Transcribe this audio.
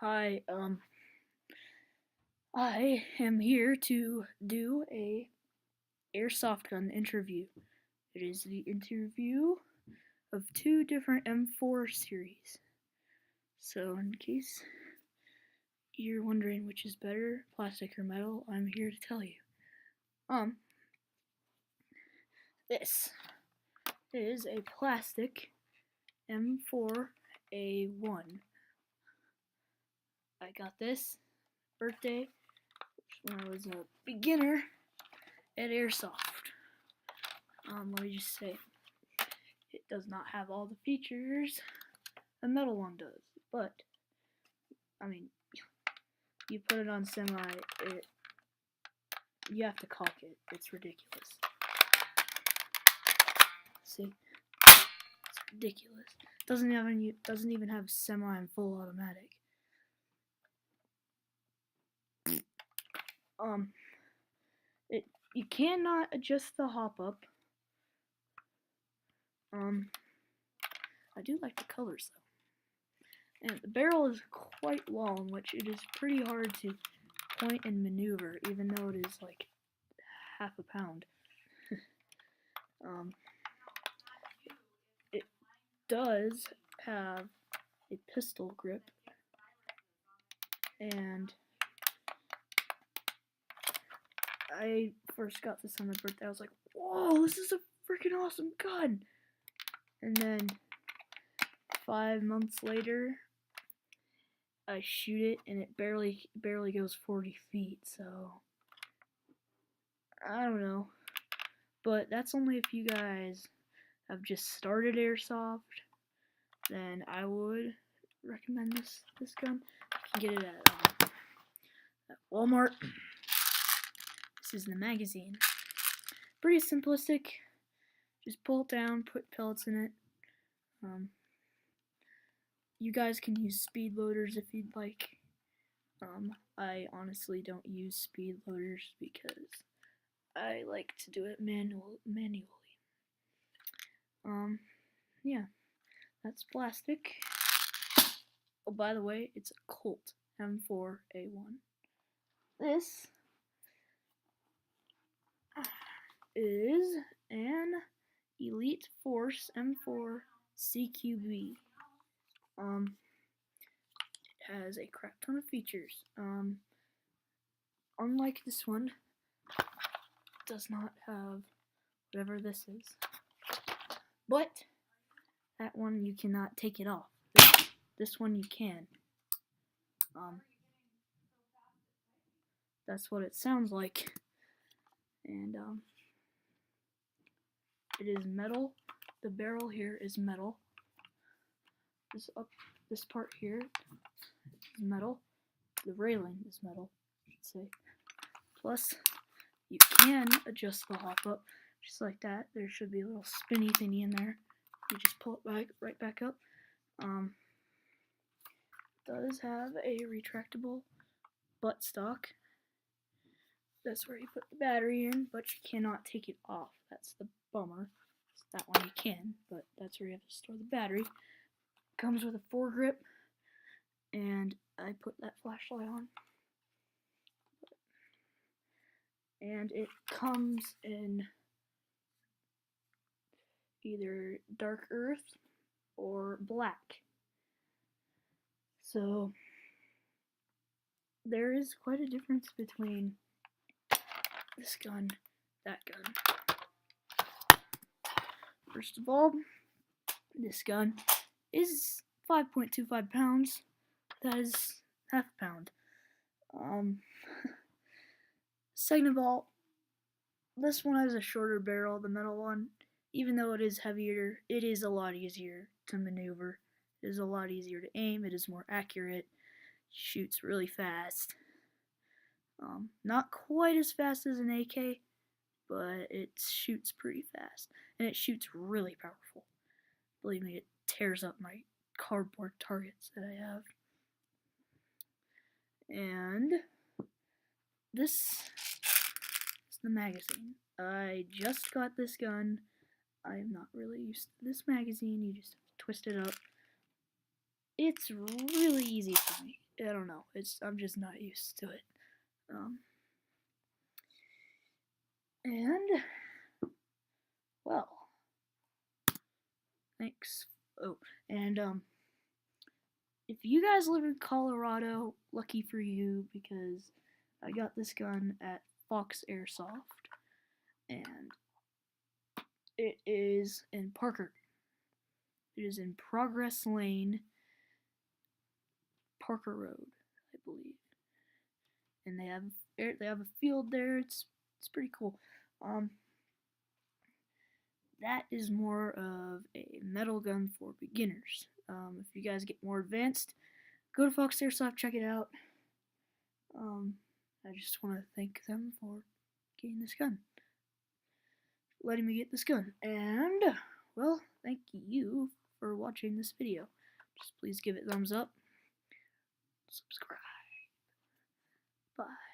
Hi, I am here to do a airsoft gun interview. It is the interview of two different M4 series. So, in case you're wondering which is better, plastic or metal, I'm here to tell you. This is a plastic M4A1. I got this birthday when I was a beginner at Airsoft. Let me just say, it does not have all the features a metal one does, but, I mean, you put it on semi, you have to caulk it. It's ridiculous. See? It's ridiculous. Doesn't even have semi and full automatic. You cannot adjust the hop up. I do like the colors though. And the barrel is quite long, which it is pretty hard to point and maneuver, even though it is like half a pound. It does have a pistol grip, and I first got this on my birthday. I was like, whoa, this is a freaking awesome gun! And then 5 months later, I shoot it, and it barely goes 40 feet, so I don't know. But that's only if you guys have just started Airsoft. Then I would recommend this gun. You can get it at Walmart. This is the magazine. Pretty simplistic. Just pull it down, put pellets in it. You guys can use speed loaders if you'd like. I honestly don't use speed loaders because I like to do it manually. Yeah, that's plastic. Oh, by the way, it's a Colt M4A1. This is an Elite Force M4 CQB. It has a crap ton of features. Unlike this one, it does not have whatever this is. But that one you cannot take it off. This one you can. That's what it sounds like. And it is metal. The barrel here is metal. This part here is metal. The railing is metal, I should say. Plus, you can adjust the hop up just like that. There should be a little spinny thingy in there. You just pull it right back up. It does have a retractable buttstock. That's where you put the battery in, but you cannot take it off. That's the bummer. That one you can, but that's where you have to store the battery. Comes with a foregrip, and I put that flashlight on. And it comes in either dark earth or black. So there is quite a difference between this gun, that gun. First of all, this gun is 5.25 pounds. That is half a pound. Second of all, this one has a shorter barrel, the metal one. Even though it is heavier, it is a lot easier to maneuver. It is a lot easier to aim. It is more accurate. Shoots really fast. Not quite as fast as an AK, but it shoots pretty fast. And it shoots really powerful. Believe me, it tears up my cardboard targets that I have. And this is the magazine. I just got this gun. I am not really used to this magazine. You just have to twist it up. It's really easy for me. I don't don't know. I'm just not used to it. And well, thanks. Oh, and if you guys live in Colorado, lucky for you, because I got this gun at Fox Airsoft, and it is in Parker. It is in Progress Lane, Parker Road, I believe. And they have a field there. It's pretty cool. That is more of a metal gun for beginners. If you guys get more advanced, go to Fox Airsoft, check it out. I just want to thank them for getting this gun, letting me get this gun, and well, thank you for watching this video. Just please give it a thumbs up, subscribe, bye.